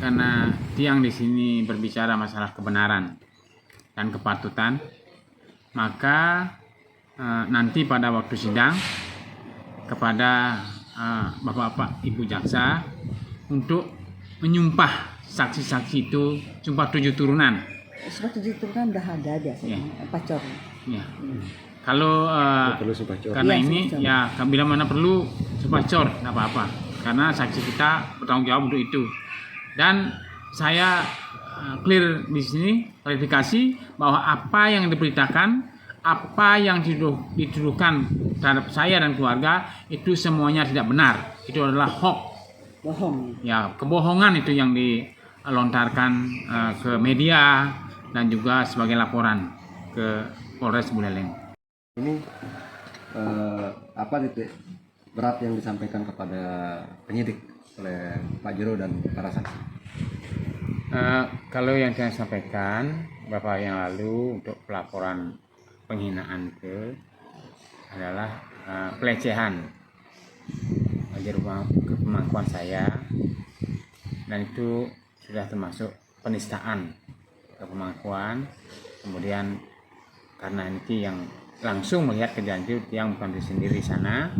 karena tiang di sini berbicara masalah kebenaran dan kepatutan, maka nanti pada waktu sidang kepada Bapak-bapak Ibu jaksa untuk menyumpah saksi-saksi itu, sumpah 7 turunan. Sumpah 7 turunan udah ada biasanya, pacor. Ya. Kalau karena Iya, ini sumpah cor. ya bila mana perlu sumpah cor, nggak apa-apa. Karena saksi kita bertanggung jawab untuk itu. Dan saya clear di sini, klarifikasi bahwa apa yang diberitakan, apa yang dituduhkan terhadap saya dan keluarga itu semuanya tidak benar. Itu adalah hoax. Bohong. Ya, kebohongan itu yang dilontarkan ke media dan juga sebagai laporan ke Polres Buleleng. Ini apa titik berat yang disampaikan kepada penyidik oleh Pak Jero dan para saksi? Kalau yang saya sampaikan beberapa yang lalu untuk pelaporan penghinaan adalah pelecehan ke pemangkuan saya, dan itu sudah termasuk penistaan ke pemangkuan. Kemudian karena ini yang langsung melihat kejadian itu yang bukan sendiri di sana,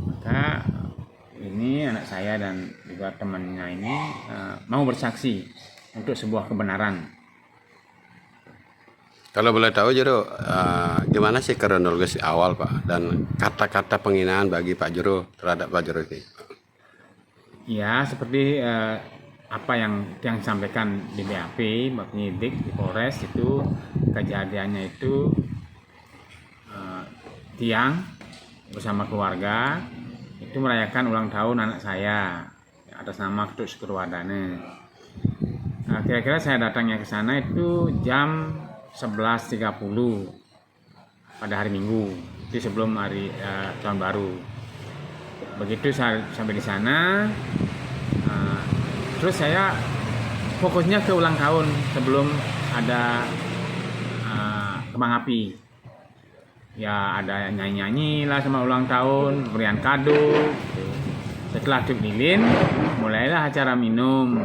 maka ini anak saya dan juga temannya ini mau bersaksi untuk sebuah kebenaran. Kalau boleh tahu Jero, gimana sih kronologis awal Pak dan kata-kata penghinaan bagi Pak Jero terhadap Pak Jero ini? Ya, seperti apa yang disampaikan di BAP, penyidik di Polres itu, kejadiannya itu tiang bersama keluarga itu merayakan ulang tahun anak saya atas nama Ketut Syukurwardana. Kira-kira saya datangnya ke sana itu jam 11.30 pada hari Minggu, itu sebelum hari tahun baru. Begitu saya sampai di sana, terus saya fokusnya ke ulang tahun sebelum ada kembang api. Ya ada nyanyi-nyanyi lah sama ulang tahun, berian kado. Setelah tiup lilin, mulailah acara minum.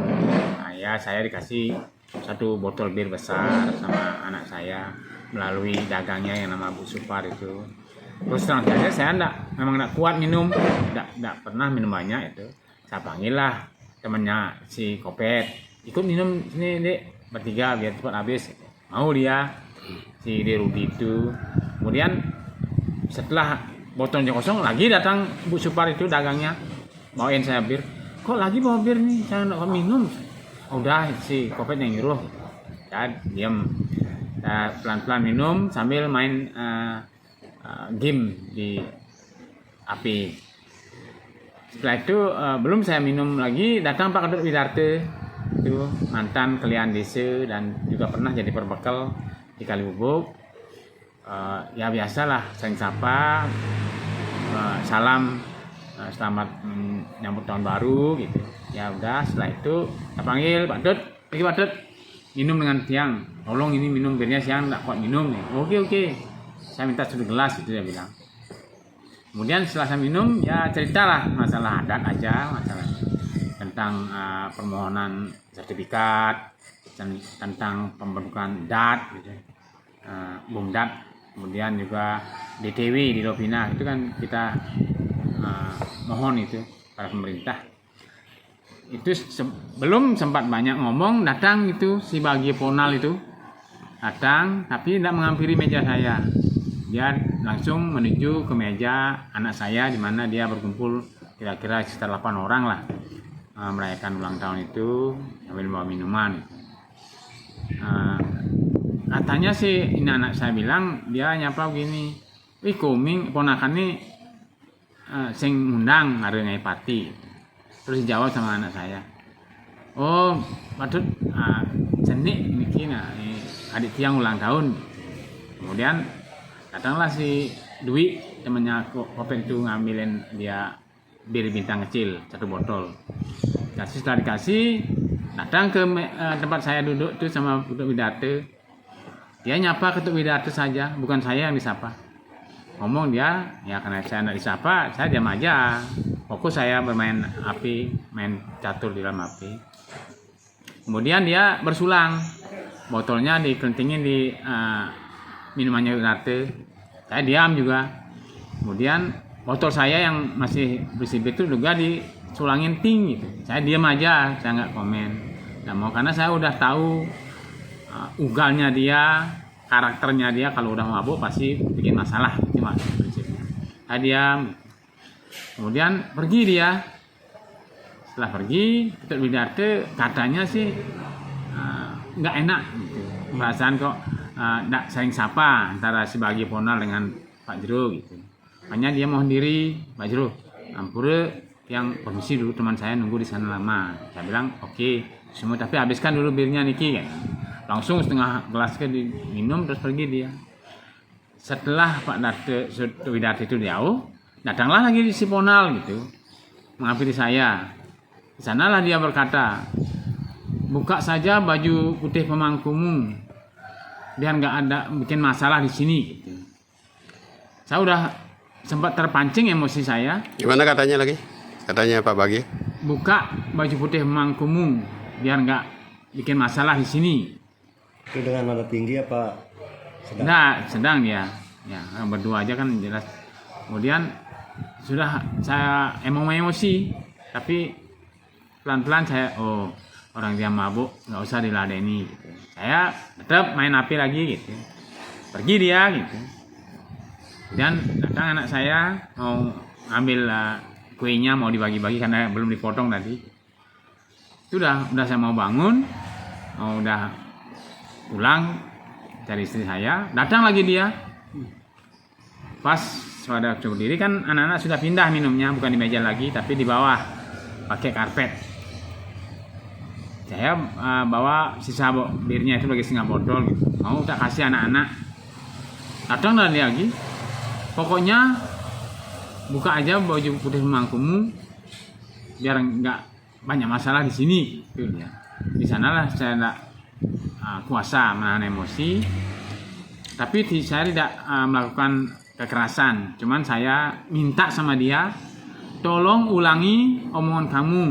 Nah, ya saya dikasih 1 botol bir besar sama anak saya melalui dagangnya yang nama Bu Supar itu. Terus terang saja saya memang enggak kuat minum, enggak pernah minum banyak itu. Saya panggil lah temannya si Kopet, ikut minum sini Dek, bertiga biar cepat habis. Mau dia, si Rudi itu. Kemudian setelah botolnya kosong lagi datang Bu Supar itu dagangnya, bawain saya bir. Kok lagi bawa bir nih, saya enggak minum. Udah si Kopet yang nyuruh, saya diam, saya pelan-pelan minum sambil main game di api. Setelah itu belum saya minum lagi, datang Pak Ketut Widarte, itu mantan Kelian Desa dan juga pernah jadi perbekal di Kalibubuk. Ya biasalah, saling sapa, salam, selamat menyambut tahun baru gitu. Ya udah, setelah itu saya panggil Pak Dut, pergi Pak Dut, minum dengan tiang. Tolong ini minum birnya, siang nggak kuat minum nih. Oke. Saya minta 1 gelas itu dia bilang. Kemudian setelah saya minum, ya ceritalah masalah adat aja, masalah tentang permohonan sertifikat, tentang pembentukan DAT, gitu, BUMDAT, kemudian juga DTW di Lovina itu kan kita mohon itu pada pemerintah. Itu belum sempat banyak ngomong, datang itu si Bagi Ponal itu datang, tapi tidak menghampiri meja saya. Dia langsung menuju ke meja anak saya di mana dia berkumpul kira-kira sekitar 8 orang lah, merayakan ulang tahun itu sambil bawa minuman. Katanya sih ini anak saya bilang, dia nyapa begini, wih koming ponakan nih sing ngundang ngaruh Nyai Pati. Terus dijawab sama anak saya, oh patut jenik bikin adik tiang ulang tahun. Kemudian datanglah si Dwi, temannya Kopet itu, ngambilin dia bir bintang kecil 1 botol. Setelah dikasih, datang ke tempat saya duduk tuh sama Ketut Widarte. Dia nyapa Ketut Widarte saja, bukan saya yang disapa. Ngomong dia, ya karena saya tidak disapa, saya diam aja. Fokus saya bermain api, main catur di dalam api. Kemudian dia bersulang, botolnya dikelentingin di minumannya Winarte. Saya diam juga. Kemudian botol saya yang masih bersih itu juga disulangin ting gitu. Saya diam aja, saya nggak komen. Nggak mau, karena saya udah tahu ugalnya dia, karakternya dia. Kalau udah mabuk pasti bikin masalah, itu prinsipnya. Saya diam. Kemudian pergi dia. Setelah pergi, Ketut Winarte katanya sih nggak enak gitu. Perasaan kok nggak saling sapa antara sebagai Ponal dengan Pak Jero gitu. Makanya dia mohon diri, Pak Jero, ampura yang permisi dulu, teman saya nunggu di sana lama. Saya bilang oke, semua, tapi habiskan dulu birnya niki kan. Langsung setengah gelas ke diminum terus pergi dia. Setelah Pak Winarte itu jauh, datanglah lagi si Ponal gitu, menghampiri saya. Di sanalah dia berkata, buka saja baju putih pemangkumu, biar nggak ada bikin masalah di sini. Gitu. Saya udah sempat terpancing emosi saya. Gimana katanya lagi? Katanya Pak Bagi? Buka baju putih pemangkumu, biar nggak bikin masalah di sini. Itu dengan nada tinggi apa sedang? Nah, sedang dia. Ya, berdua aja kan jelas. Kemudian sudah saya emosi, tapi pelan-pelan saya, orang dia mabuk nggak usah diladeni gitu. Saya tetap main api lagi gitu. Pergi dia gitu. Dan datang anak saya mau ambil kuenya, mau dibagi-bagi karena belum dipotong tadi. Udah saya mau bangun, udah pulang cari istri saya, datang lagi dia. Pas sudah cukup diri kan anak-anak sudah pindah minumnya, bukan di meja lagi tapi di bawah pakai karpet. Saya bawa sisa birnya itu bagi setengah botol gitu. Mau tak kasih anak-anak. Datang dia lagi. Pokoknya buka aja baju putih pemangkumu biar nggak banyak masalah di sini. Itu dia. Di sanalah saya tidak kuasa menahan emosi. Tapi saya tidak melakukan kekerasan. Cuman saya minta sama dia, tolong ulangi omongan kamu.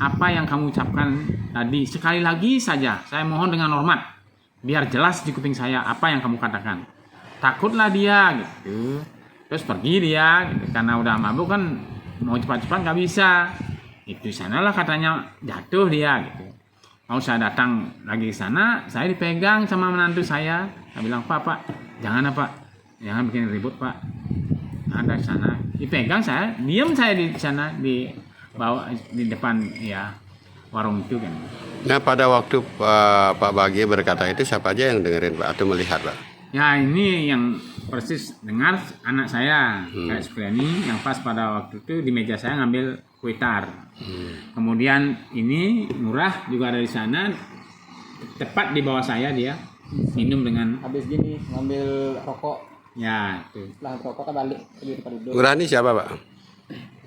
Apa yang kamu ucapkan tadi sekali lagi saja, saya mohon dengan hormat, biar jelas di kuping saya apa yang kamu katakan. Takutlah dia gitu, terus pergi dia gitu. Karena udah mabuk kan mau cepat-cepat nggak bisa. Itu sanalah katanya jatuh dia gitu. Mau saya datang lagi ke sana, saya dipegang sama menantu saya. Saya bilang, Pak, jangan jangan bikin ribut Pak. Ada di sana, dipegang saya, diam saya di sana di bawa di depan ya warung itu kan. Nah pada waktu Pak Bagi berkata itu siapa aja yang dengerin Pak atau melihat Pak? Ya ini yang persis dengar anak saya kayak Supriyani yang pas pada waktu itu di meja saya ngambil kuitar. Kemudian ini Murah juga ada di sana, tepat di bawah saya dia minum dengan Habis gini ngambil rokok, ya itu setelah rokok kan balik di tempat duduk. Urani siapa Pak?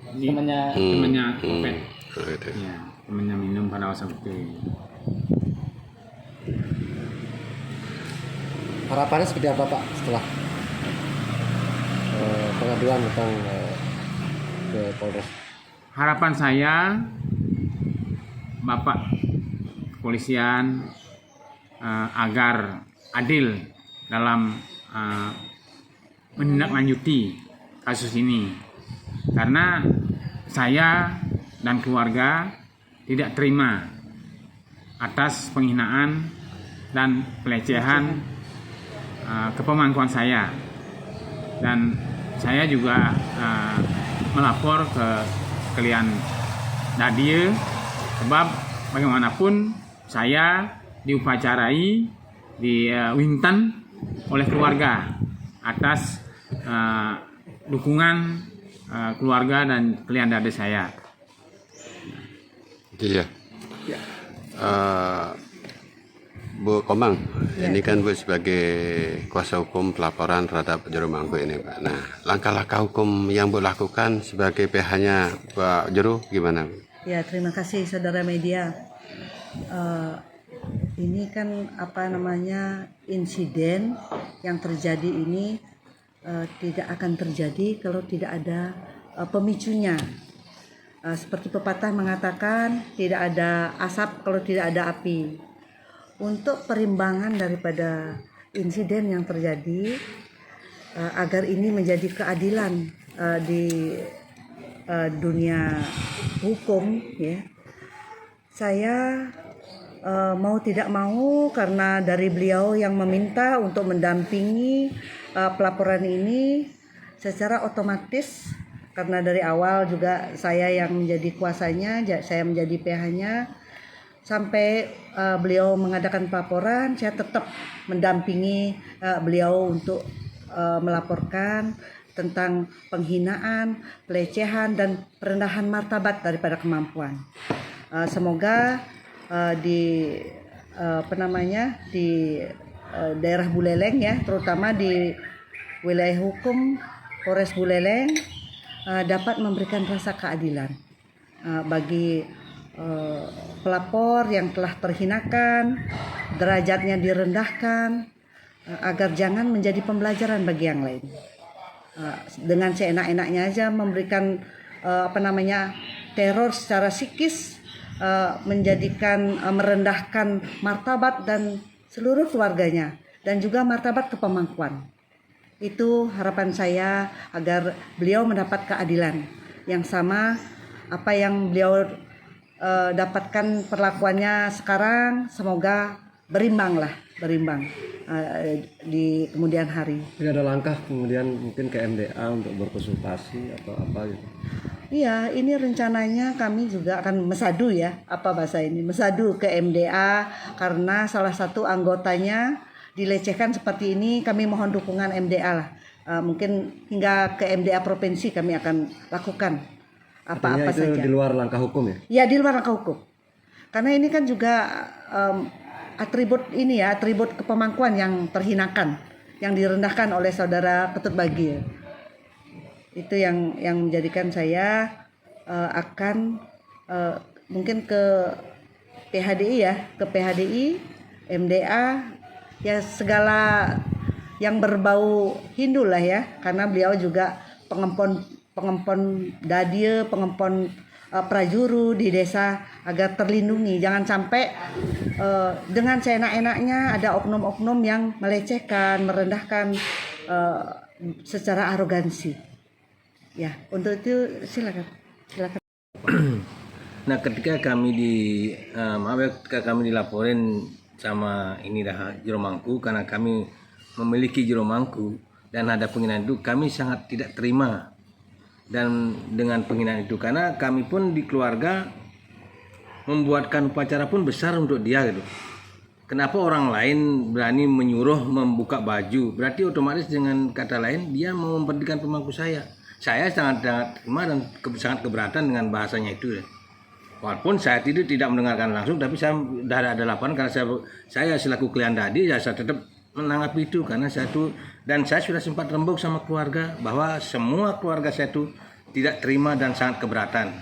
temannya Kopet. Oh, gitu. Ya, temannya minum pada waktu itu. Harapannya seperti apa Pak setelah pengaduan tentang ke Polres? Harapan saya Bapak kepolisian agar adil dalam menindaklanjuti kasus ini, karena saya dan keluarga tidak terima atas penghinaan dan pelecehan kepemangkuan saya, dan saya juga melapor ke Kelian Dadie, sebab bagaimanapun saya diupacarai di Winten oleh keluarga atas dukungan keluarga dan Kelian Dadie saya. Iya. Bu Komang, ini kan Bu sebagai kuasa hukum pelaporan terhadap Jero Mangku ini Pak. Nah, langkah-langkah hukum yang Bu lakukan sebagai pihaknya Pak Jero gimana? Ya, terima kasih saudara media. Ini kan insiden yang terjadi ini tidak akan terjadi kalau tidak ada pemicunya. Seperti pepatah mengatakan tidak ada asap kalau tidak ada api. Untuk perimbangan daripada insiden yang terjadi, agar ini menjadi keadilan di dunia hukum, ya, saya mau tidak mau karena dari beliau yang meminta untuk mendampingi pelaporan ini, secara otomatis karena dari awal juga saya yang menjadi kuasanya, saya menjadi PH-nya, sampai beliau mengadakan pelaporan, saya tetap mendampingi beliau untuk melaporkan tentang penghinaan, pelecehan, dan perendahan martabat daripada kemampuan. Semoga di daerah Buleleng, ya, terutama di wilayah hukum Polres Buleleng, dapat memberikan rasa keadilan bagi pelapor yang telah terhinakan, derajatnya direndahkan, agar jangan menjadi pembelajaran bagi yang lain. Dengan seenak-enaknya aja memberikan teror secara psikis, merendahkan martabat dan seluruh keluarganya, dan juga martabat kepemangkuan. Itu harapan saya agar beliau mendapat keadilan yang sama apa yang beliau dapatkan perlakuannya sekarang, semoga berimbang di kemudian hari. Tidak ada langkah kemudian mungkin ke MDA untuk berkonsultasi atau apa gitu? Iya, ini rencananya kami juga akan mesadu, ya, mesadu ke MDA karena salah satu anggotanya dilecehkan seperti ini. Kami mohon dukungan MDA lah. Mungkin hingga ke MDA provinsi kami akan lakukan apa-apa itu saja. Di luar langkah hukum, ya? Ya, di luar langkah hukum. Karena ini kan juga atribut kepemangkuan yang terhinakan, yang direndahkan oleh saudara Ketut Bagil. Itu yang menjadikan saya akan mungkin ke PHDI, ya, MDA, ya, segala yang berbau Hindu lah, ya, karena beliau juga pengempon dadie, pengempon prajuru di desa agar terlindungi. Jangan sampai dengan seenak-enaknya ada oknum-oknum yang melecehkan, merendahkan secara arogansi. Ya, untuk itu silakan. Nah, ketika kami dilaporin sama Jero Mangku, karena kami memiliki Jero Mangku dan ada penghinaan itu, kami sangat tidak terima dan dengan penghinaan itu, karena kami pun di keluarga membuatkan upacara pun besar untuk dia gitu. Kenapa orang lain berani menyuruh membuka baju? Berarti otomatis dengan kata lain dia mau memperhatikan pemangku saya. Saya sangat terima dan sangat keberatan dengan bahasanya itu. Walaupun saya tidak mendengarkan langsung, tapi saya sudah ada laporan karena saya selaku klien tadi, ya, saya tetap menanggapi itu karena saya sudah sempat rembuk sama keluarga bahwa semua keluarga saya itu tidak terima dan sangat keberatan.